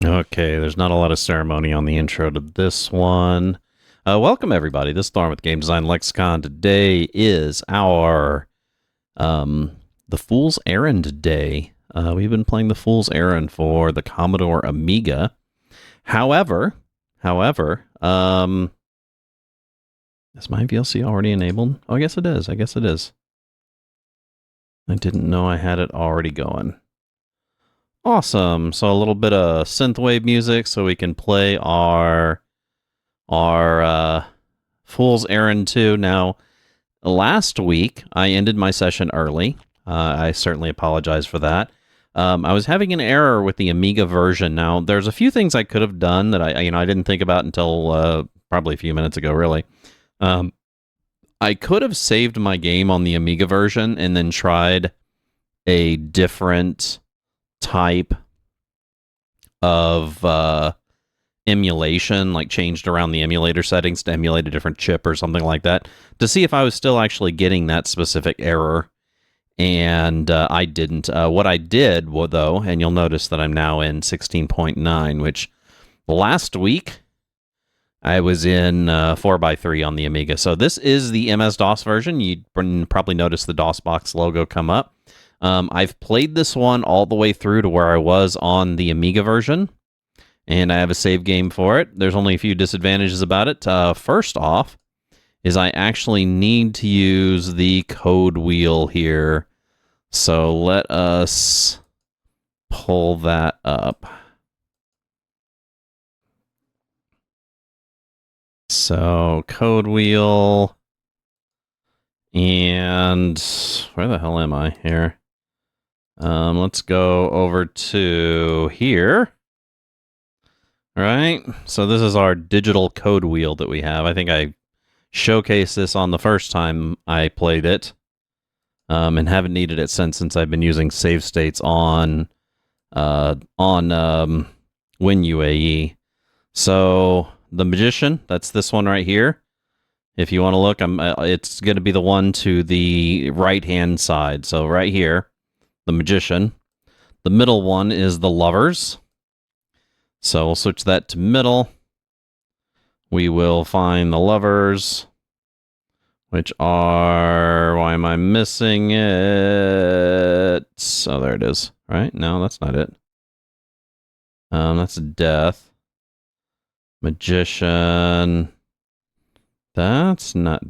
Okay, there's not a lot of ceremony on the intro to this one. Welcome everybody. This is Thorn with Game Design Lexicon. Today is our the Fool's Errand Day. We've been playing the Fool's Errand for the Commodore Amiga. However, is my VLC already enabled? Oh, I guess it is. I didn't know I had it already going. Awesome. So a little bit of synthwave music so we can play our Fool's Errand 2. Now, last week I ended my session early. I certainly apologize for that. I was having an error with the Amiga version. Now, there's a few things I could have done that I didn't think about until probably a few minutes ago, really. I could have saved my game on the Amiga version and then tried a different type of emulation, like changed around the emulator settings to emulate a different chip or something like that, to see if I was still actually getting that specific error. And I didn't. What I did, though, and you'll notice that I'm now in 16.9, which last week I was in 4x3 on the Amiga. So this is the MS-DOS version. You probably noticed the DOSBox logo come up. I've played this one all the way through to where I was on the Amiga version, and I have a save game for it. There's only a few disadvantages about it. First off is I actually need to use the code wheel here. So let us pull that up. So code wheel, and where the hell am I here? Let's go over to here. All right, so this is our digital code wheel that we have. I think I showcased this on the first time I played it, and haven't needed it since I've been using save states on WinUAE. So the Magician, that's this one right here. If you want to look, it's going to be the one to the right-hand side. So right here, the Magician. The middle one is the Lovers. So we'll switch that to middle. We will find the Lovers, which are... Why am I missing it? Oh, there it is. Right? No, that's not it. That's Death. Magician. That's not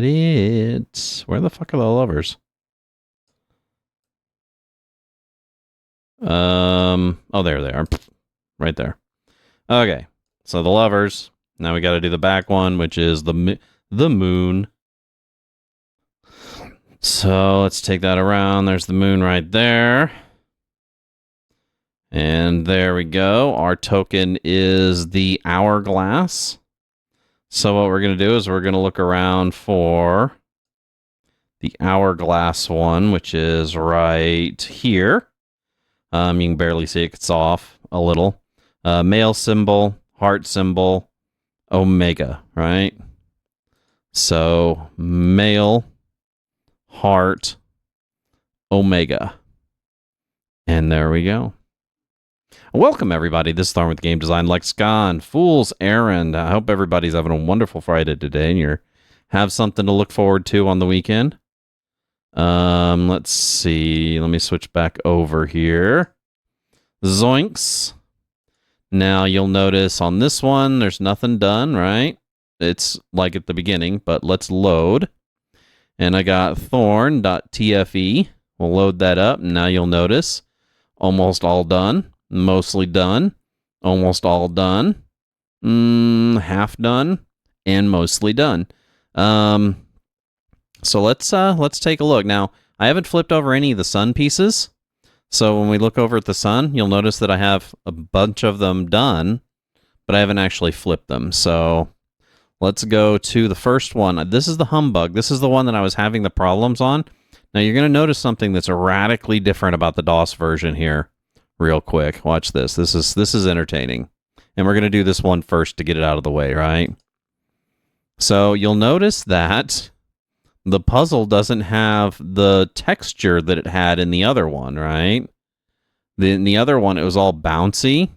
it. Where the fuck are the Lovers? Oh, there they are. Right there. Okay, so the Lovers. Now we got to do the back one, which is the moon. So let's take that around. There's the moon right there. And there we go. Our token is the hourglass. So what we're going to do is we're going to look around for the hourglass one, which is right here. You can barely see it. It's off a little. Male symbol, heart symbol, omega, right? So male, heart, omega. And there we go. Welcome, everybody. This is Thorn with Game Design Lexicon, Fool's Errand. I hope everybody's having a wonderful Friday today and you have something to look forward to on the weekend. Let's see. Let me switch back over here. Zoinks. Now you'll notice on this one, there's nothing done, right? It's like at the beginning, but let's load. And I got thorn.tfe. We'll load that up. And now you'll notice almost all done, mostly done, almost all done, half done, and mostly done. So let's take a look. Now, I haven't flipped over any of the sun pieces. So when we look over at the sun, you'll notice that I have a bunch of them done, but I haven't actually flipped them. So let's go to the first one. This is the Humbug. This is the one that I was having the problems on. Now you're going to notice something that's radically different about the DOS version here. Real quick, watch this. This is entertaining. And we're going to do this one first to get it out of the way, right? So you'll notice that the puzzle doesn't have the texture that it had in the other one, right? In the other one, it was all bouncy.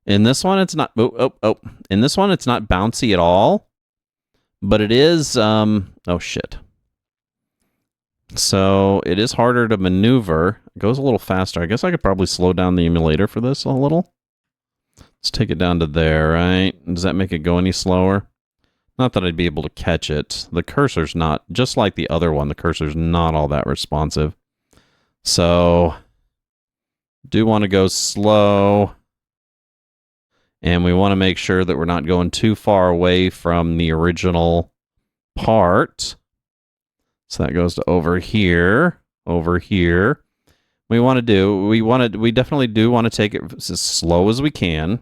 In this one, it's not. Oh. In this one, it's not bouncy at all, but it is. Oh shit. So it is harder to maneuver. It goes a little faster. I guess I could probably slow down the emulator for this a little. Let's take it down to there, right? Does that make it go any slower? Not that I'd be able to catch it. The cursor's not, just like the other one, the cursor's not all that responsive. So, do want to go slow. And we want to make sure that we're not going too far away from the original part. So that goes to over here. We definitely do want to take it as slow as we can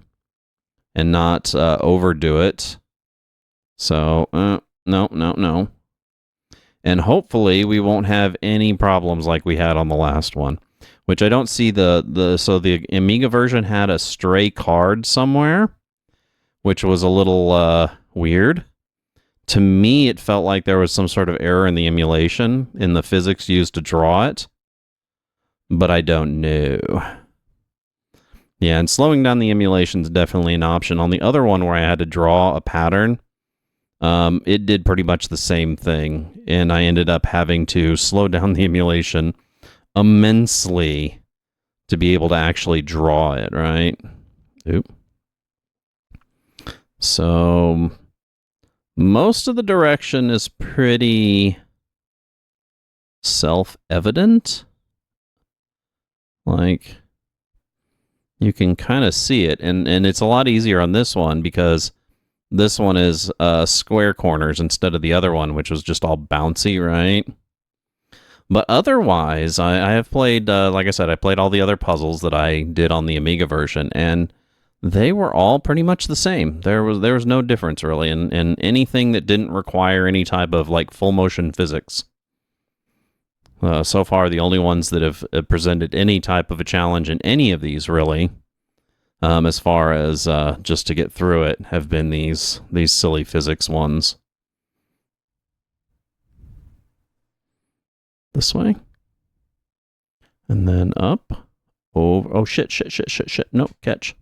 and not overdo it. So, no. And hopefully we won't have any problems like we had on the last one, which I don't see so the Amiga version had a stray card somewhere, which was a little weird. To me, it felt like there was some sort of error in the emulation in the physics used to draw it, but I don't know. Yeah, and slowing down the emulation is definitely an option. On the other one where I had to draw a pattern, it did pretty much the same thing, and I ended up having to slow down the emulation immensely to be able to actually draw it, right? Oop. So most of the direction is pretty self-evident. Like, you can kind of see it, and it's a lot easier on this one because this one is square corners instead of the other one, which was just all bouncy, right? But otherwise, I have played, like I said, I played all the other puzzles that I did on the Amiga version, and they were all pretty much the same. There was no difference, really, in anything that didn't require any type of, like, full motion physics. So far, the only ones that have presented any type of a challenge in any of these, really, as far as just to get through it, have been these silly physics ones. This way. And then up. Over. Oh, shit. Nope, catch.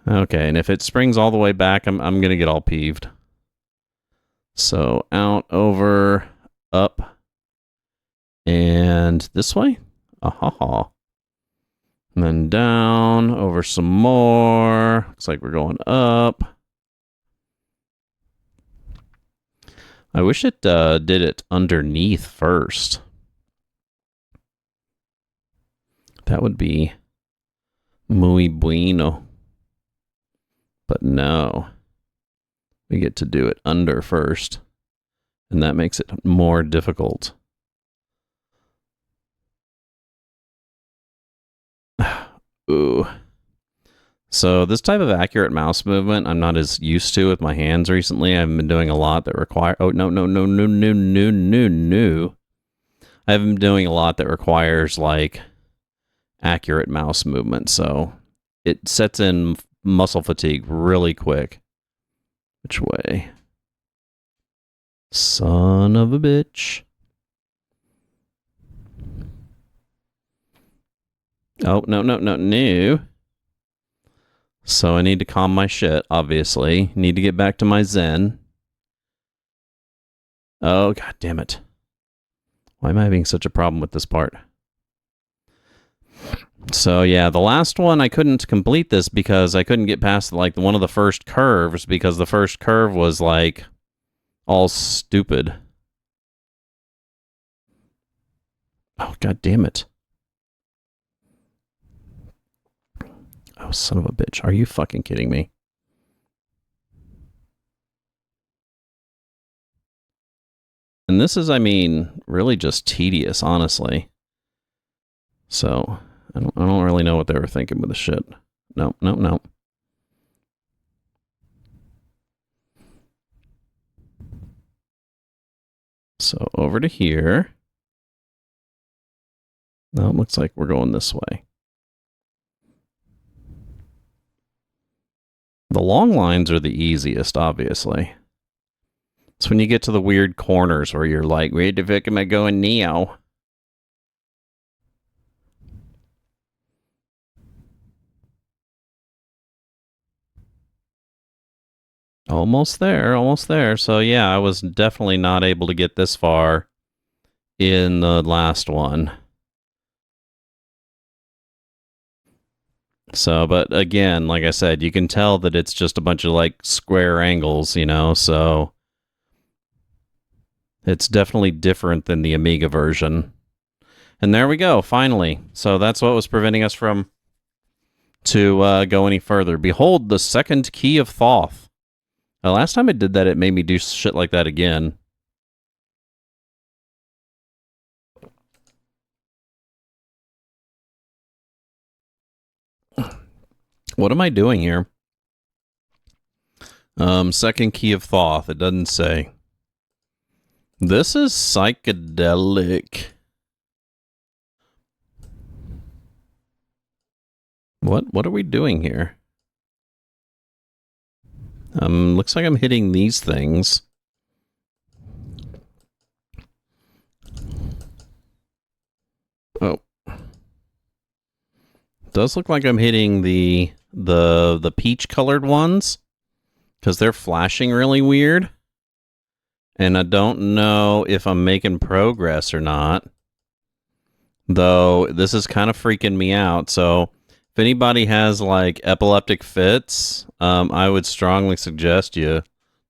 Okay, and if it springs all the way back, I'm going to get all peeved. So, out, over, up, and this way. Ahaha. And then down, over some more. Looks like we're going up. I wish it did it underneath first. That would be muy bueno. But no. We get to do it under first. And that makes it more difficult. Ooh. So this type of accurate mouse movement I'm not as used to with my hands recently. I've been doing a lot that require... Oh, no. I have been doing a lot that requires, like, accurate mouse movement. So it sets in muscle fatigue really quick. Which way? Son of a bitch. Oh, no. So I need to calm my shit, obviously. Need to get back to my zen. Oh, god damn it. Why am I having such a problem with this part? So yeah, the last one I couldn't complete this because I couldn't get past, like, one of the first curves because the first curve was, like, all stupid. Oh, god damn it. Oh, son of a bitch. Are you fucking kidding me? And this is, I mean, really just tedious, honestly. So, I don't really know what they were thinking with the shit. No. So, over to here. No, it looks like we're going this way. The long lines are the easiest, obviously. It's when you get to the weird corners where you're like, where the fuck am I going now? Almost there, almost there. So yeah, I was definitely not able to get this far in the last one. So, but again, like I said, you can tell that it's just a bunch of like square angles, you know, so it's definitely different than the Amiga version. And there we go, finally. So that's what was preventing us from to go any further. Behold, the second key of Thoth. Last time I did that, it made me do shit like that again. What am I doing here? Second key of Thoth. It doesn't say. This is psychedelic. What are we doing here? Looks like I'm hitting these things. Oh. Does look like I'm hitting the peach colored ones, because they're flashing really weird. And I don't know if I'm making progress or not. Though this is kind of freaking me out. So if anybody has like epileptic fits, I would strongly suggest you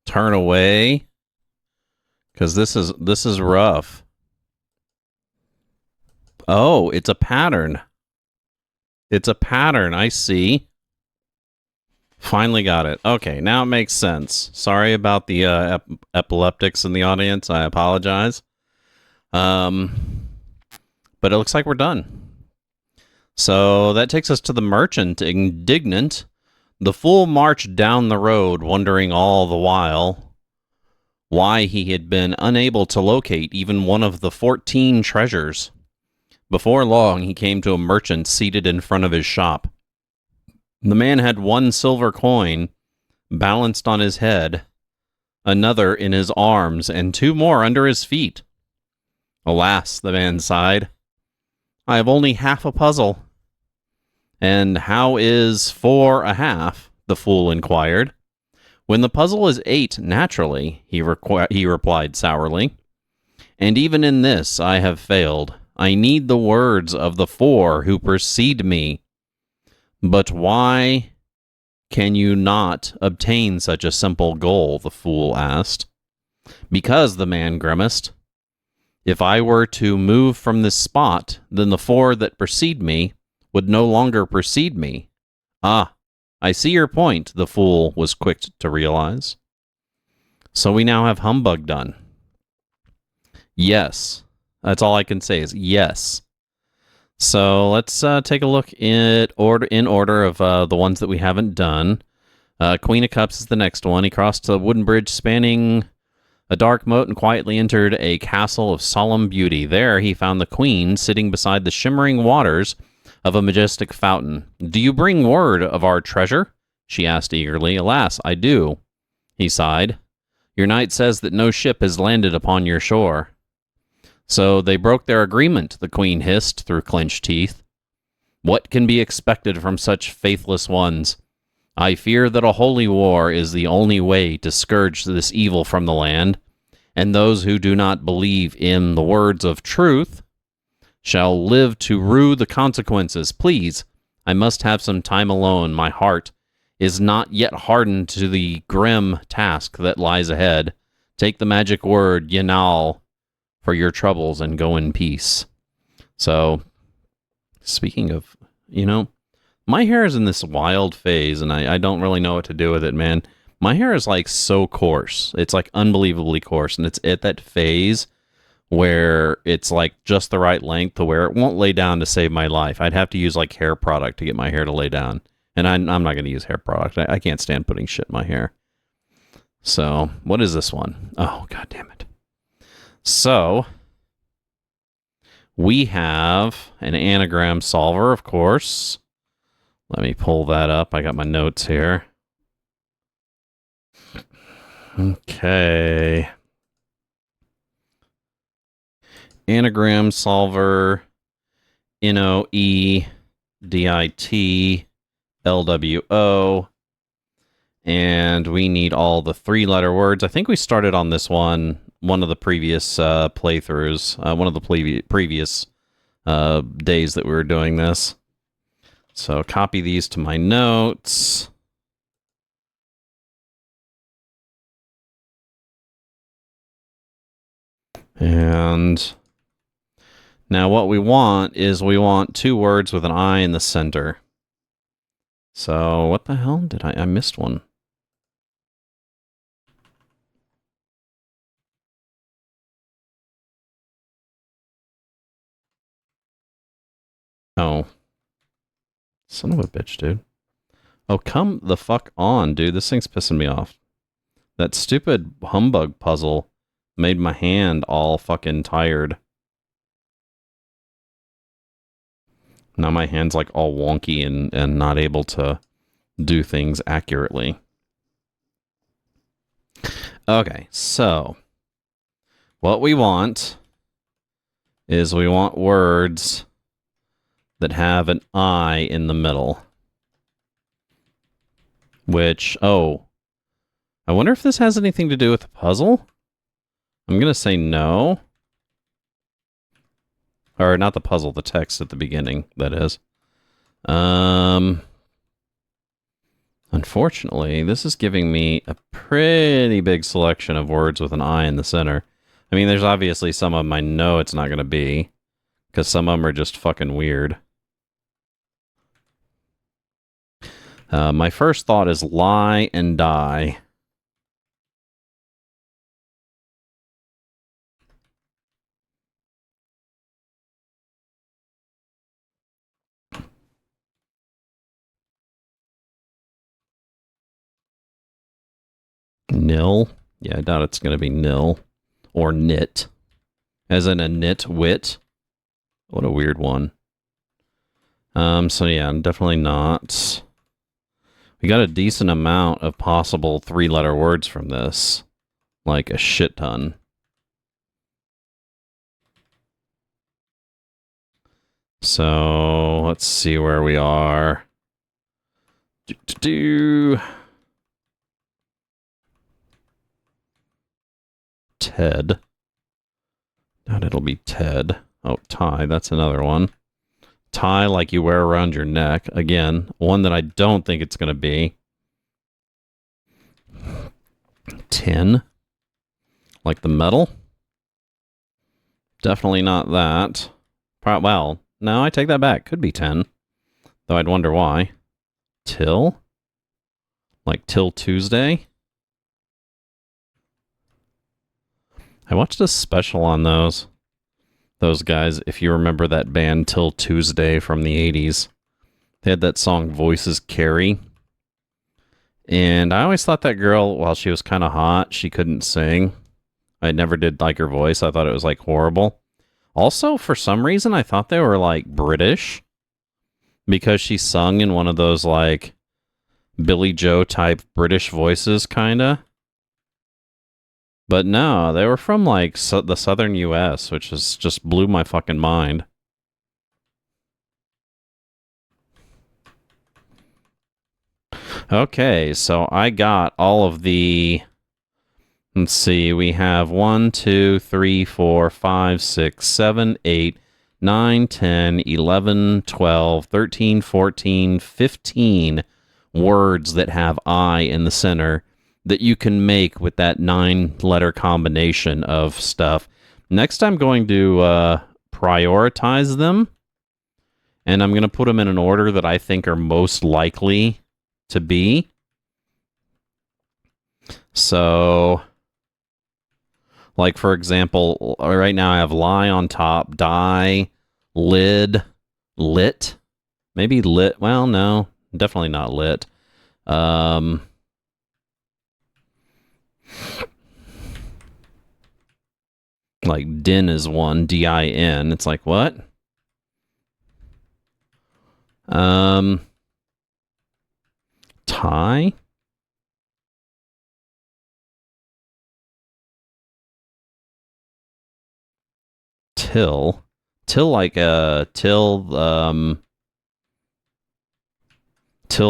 turn away, because this is rough. Oh, it's a pattern. It's a pattern, I see. Finally got it. Okay, now it makes sense. Sorry about the epileptics in the audience. I apologize. But it looks like we're done. So that takes us to the merchant, indignant. The fool marched down the road, wondering all the while why he had been unable to locate even one of the 14 treasures. Before long, he came to a merchant seated in front of his shop. The man had one silver coin balanced on his head, another in his arms, and two more under his feet. Alas, the man sighed, I have only half a puzzle. And how is 4 1/2? The fool inquired. When the puzzle is 8, naturally, he replied sourly. And even in this I have failed. I need the words of the 4 who precede me. But why can you not obtain such a simple goal? The fool asked. Because, the man grimaced, if I were to move from this spot, then the 4 that precede me would no longer precede me. Ah, I see your point, the fool was quick to realize. So we now have humbug done. Yes. That's all I can say is yes. So let's take a look in order of the ones that we haven't done. Queen of Cups is the next one. He crossed a wooden bridge spanning a dark moat and quietly entered a castle of solemn beauty. There he found the queen sitting beside the shimmering waters of a majestic fountain. Do you bring word of our treasure? She asked eagerly. Alas, I do, he sighed. Your knight says that no ship has landed upon your shore. So they broke their agreement, the queen hissed through clenched teeth. What can be expected from such faithless ones? I fear that a holy war is the only way to scourge this evil from the land, and those who do not believe in the words of truth shall live to rue the consequences. Please, I must have some time alone. My heart is not yet hardened to the grim task that lies ahead. Take the magic word, Yanal, for your troubles and go in peace. So, speaking of, my hair is in this wild phase, and I don't really know what to do with it, man. My hair is like so coarse. It's like unbelievably coarse, and it's at that phase where it's like just the right length to where it won't lay down to save my life. I'd have to use like hair product to get my hair to lay down. And I'm not going to use hair product. I can't stand putting shit in my hair. So, what is this one? Oh, God damn it. So, we have an anagram solver, of course. Let me pull that up. I got my notes here. Okay. Anagram solver, NOE, DIT, LWO. And we need all the 3-letter words. I think we started on this one of the previous playthroughs, one of the previous days that we were doing this. So copy these to my notes. And now what we want is we want 2 words with an I in the center. So what the hell did I missed one. Oh. Son of a bitch, dude. Oh, come the fuck on, dude. This thing's pissing me off. That stupid humbug puzzle made my hand all fucking tired. Now my hand's like all wonky and not able to do things accurately. Okay, so what we want is we want words that have an I in the middle. Which, oh, I wonder if this has anything to do with the puzzle? I'm going to say no. Or not the puzzle, the text at the beginning, that is. Unfortunately, this is giving me a pretty big selection of words with an I in the center. I mean, there's obviously some of them I know it's not going to be, because some of them are just fucking weird. My first thought is lie and die. Nil? Yeah, I doubt it's going to be nil. Or knit. As in a nit-wit. What a weird one. So yeah, definitely not. We got a decent amount of possible 3-letter words from this. Like a shit ton. So, let's see where we are. Ted. Not it'll be Ted. Oh, tie, that's another one. Tie like you wear around your neck. Again, one that I don't think it's going to be. Tin. Like the metal. Definitely not that. Well, no, I take that back. Could be 10. Though I'd wonder why. Till? Like Till Tuesday? I watched a special on those guys, if you remember that band Till Tuesday from the 80s. They had that song Voices Carry. And I always thought that girl, while she was kind of hot, she couldn't sing. I never did like her voice. I thought it was like horrible. Also, for some reason, I thought they were like British. Because she sung in one of those like Billy Joe type British voices, kinda. But no, they were from like the southern U.S., which is just blew my fucking mind. Okay, so I got all of the... Let's see, we have 1, 2, 3, 4, 5, 6, 7, 8, 9, 10, 11, 12, 13, 14, 15 words that have I in the center that you can make with that 9-letter combination of stuff. Next, I'm going to prioritize them, and I'm going to put them in an order that I think are most likely to be. So, like, for example, right now I have lie on top, die, lid, lit. Maybe lit. Well, no, definitely not lit. Like din is one, D-I-N. It's like, what? Tie? Till like till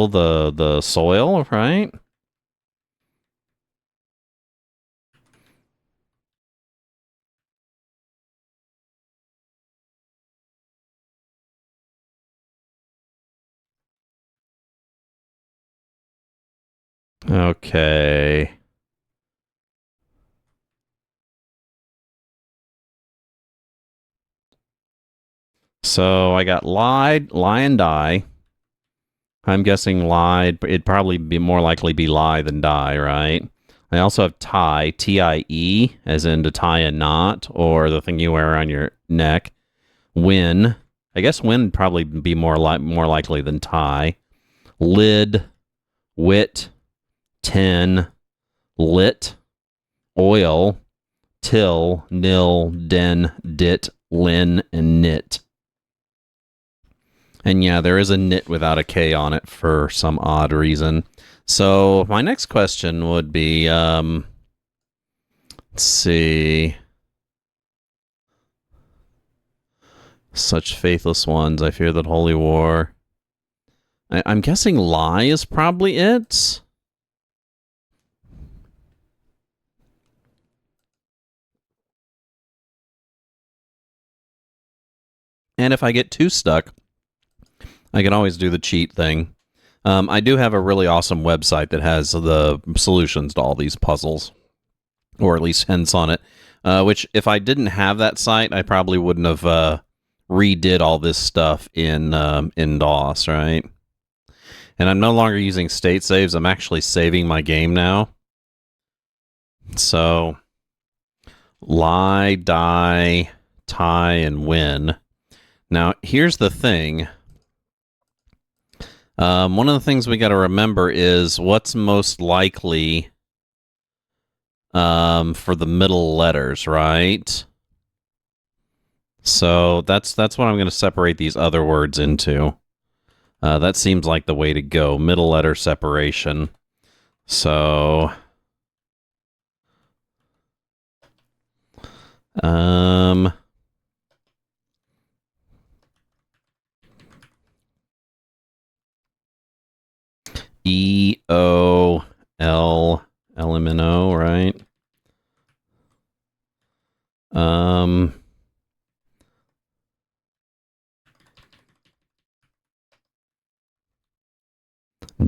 the soil, right? Okay. So I got lied, lie, and die. I'm guessing lied, but it'd probably be more likely be lie than die, right? I also have tie, T-I-E, as in to tie a knot, or the thing you wear around your neck. Win. I guess win would probably be more likely than tie. Lid, wit, tin, lit, oil, till, nil, den, dit, lin, and knit. And yeah, there is a knit without a K on it for some odd reason. So my next question would be, let's see. Such faithless ones, I fear that holy war. I'm guessing lie is probably it. And if I get too stuck, I can always do the cheat thing. I do have a really awesome website that has the solutions to all these puzzles, or at least hints on it, which if I didn't have that site, I probably wouldn't have redid all this stuff in DOS, right? And I'm no longer using state saves. I'm actually saving my game now. So, lie, die, tie, and win. Now, here's the thing. One of the things we got to remember is what's most likely for the middle letters, right? So that's what I'm going to separate these other words into. That seems like the way to go. Middle letter separation. So, E-O-L-M-N-O, right?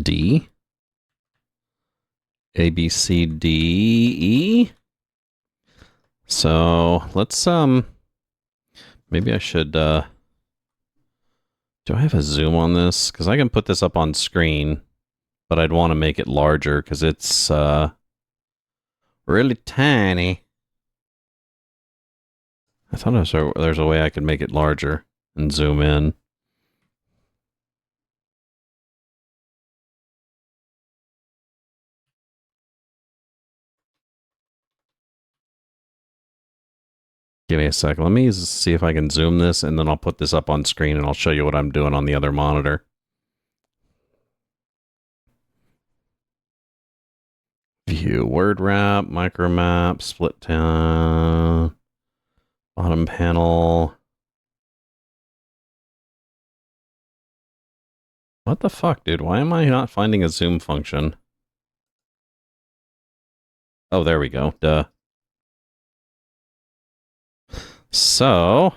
D. A, B, C, D, E. So let's maybe I should do I have a zoom on this? Because I can put this up on screen, but I'd want to make it larger because it's really tiny. I thought there's a way I could make it larger and zoom in. Give me a second. Let me see if I can zoom this, and then I'll put this up on screen, and I'll show you what I'm doing on the other monitor. View, word wrap, micro map, split town, bottom panel. What the fuck, dude? Why am I not finding a zoom function? Oh, there we go. Duh. So,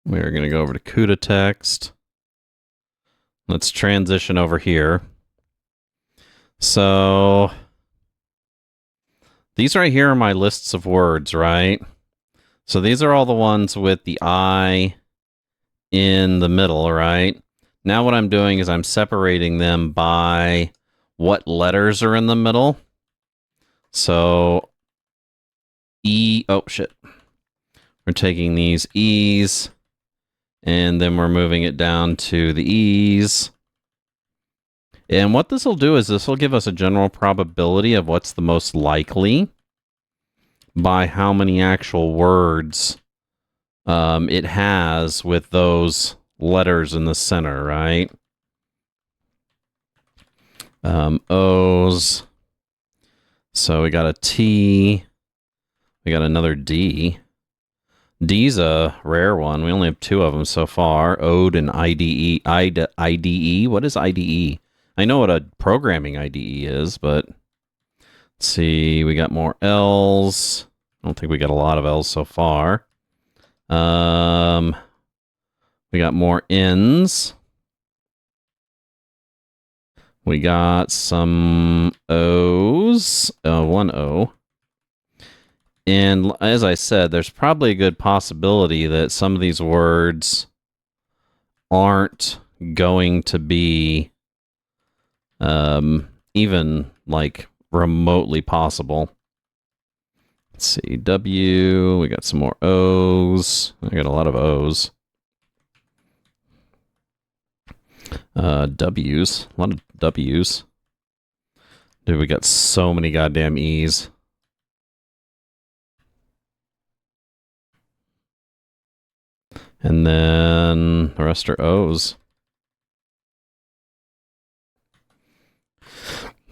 we're going to go over to CUDA text. Let's transition over here. So, these right here are my lists of words, right? So these are all the ones with the I in the middle, right? Now what I'm doing is I'm separating them by what letters are in the middle. So, E, oh shit. We're taking these E's, and then we're moving it down to the E's. And what this will do is this will give us a general probability of what's the most likely by how many actual words it has with those letters in the center, right? O's. So we got a T. We got another D. D's a rare one. We only have two of them so far. Ode and IDE. IDE? What is IDE? I know what a programming IDE is, but let's see. We got more L's. I don't think we got a lot of L's so far. We got more N's. We got some O's, one O. And as I said, there's probably a good possibility that some of these words aren't going to be even like remotely possible. Let's see, W, we got some more O's. I got a lot of O's. W's, a lot of W's. Dude, we got so many goddamn E's. And then the rest are O's.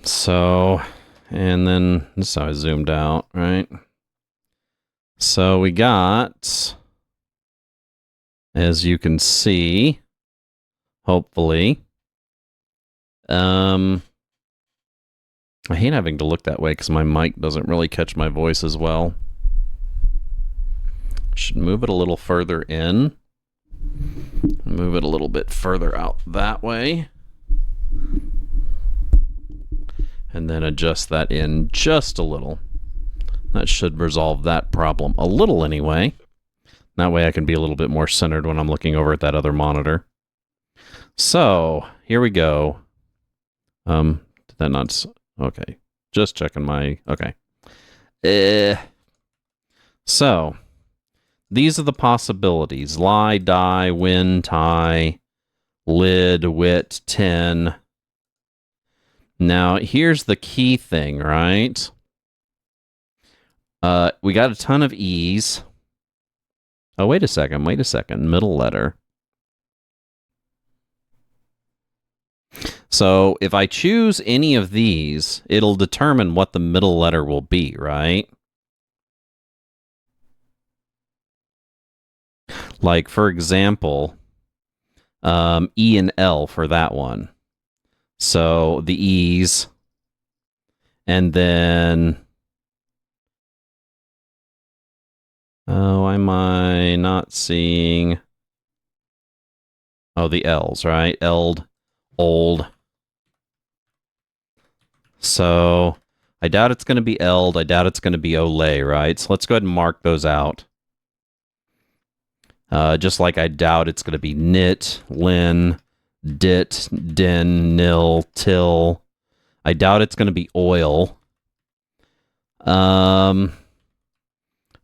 So, and then this is how I zoomed out, right? So we got, as you can see, hopefully, I hate having to look that way because my mic doesn't really catch my voice as well. Should move it a little further in. Move it a little bit further out that way. And then adjust that in just a little. That should resolve that problem a little anyway. That way I can be a little bit more centered when I'm looking over at that other monitor. So, here we go. Did that not... Okay. Just checking my... Okay. So, these are the possibilities. Lie, die, win, tie, lid, wit, 10. Now, here's the key thing, right? We got a ton of E's. Oh, wait a second. Middle letter. So, if I choose any of these, it'll determine what the middle letter will be, right? Like, for example, E and L for that one. So, the E's, and then... Oh, why am I not seeing... Oh, the L's, right? Eld, old. So, I doubt it's going to be eld. I doubt it's going to be olay, right? So, let's go ahead and mark those out. Just like I doubt it's going to be knit, lin, dit, din, nil, till. I doubt it's going to be oil. I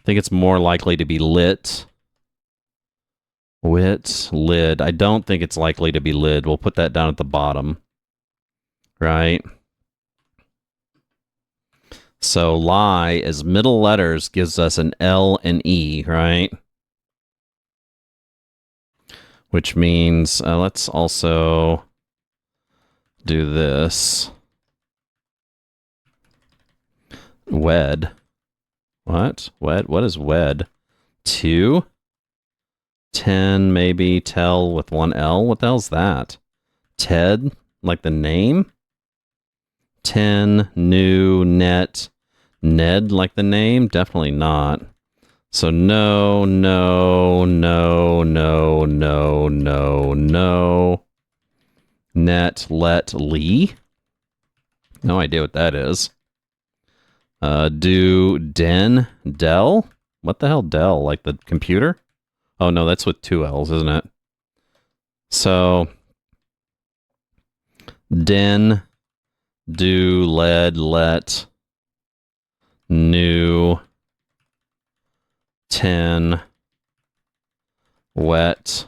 think it's more likely to be lit. Wit, lid. I don't think it's likely to be lid. We'll put that down at the bottom. Right? So lie as middle letters gives us an L and E, right? Which means, let's also do this. Wed. What? Wed? What is wed? 2? 10, maybe. Tell with one L? What the hell's that? Ted? Like the name? 10, new, net. Ned, like the name? Definitely not. So no, no, no, no, no, no, no. Net, let, lee? No idea what that is. Do, den, Dell? What the hell, Dell? Like the computer? Oh no, that's with 2 L's, isn't it? So, den, do, led, let, new, 10, wet.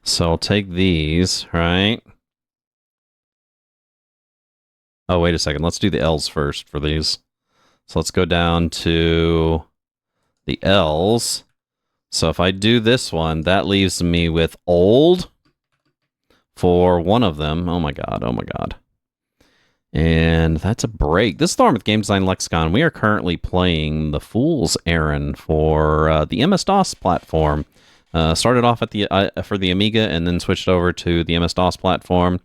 So I'll take these, right? Oh, wait a second. Let's do the L's first for these. So let's go down to the L's. So if I do this one, that leaves me with old for one of them. Oh my god, oh my god. And that's a break. This is Thorn with Game Design Lexicon. We are currently playing The Fool's Errand for the MS-DOS platform. Started off at the for the Amiga and then switched over to the MS-DOS platform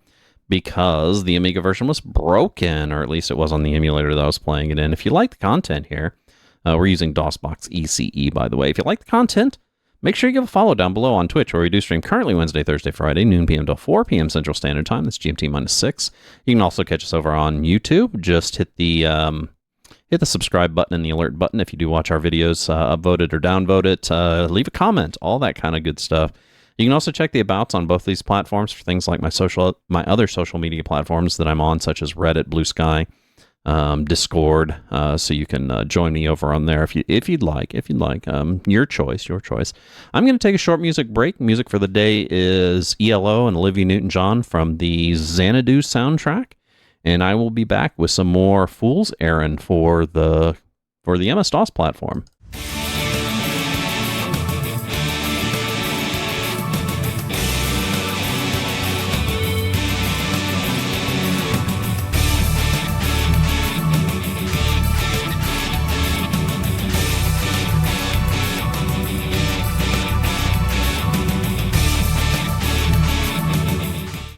because the Amiga version was broken, or at least it was on the emulator that I was playing it in. If you like the content here, we're using DOSBox ECE, by the way. If you like the content, Make sure you give a follow down below on Twitch, where we do stream currently Wednesday, Thursday, Friday, noon p.m. till 4 p.m. Central Standard Time. That's GMT minus 6. You can also catch us over on YouTube. Just hit the subscribe button and the alert button if you do watch our videos, upvote it or downvote it. Leave a comment, all that kind of good stuff. You can also check the abouts on both these platforms for things like my other social media platforms that I'm on, such as Reddit, Blue Sky, Discord, so you can join me over on there if you'd like. Your choice. I'm going to take a short music break. Music for the day is ELO and Olivia Newton-John from the Xanadu soundtrack, and I will be back with some more Fool's Errand for the MS-DOS platform.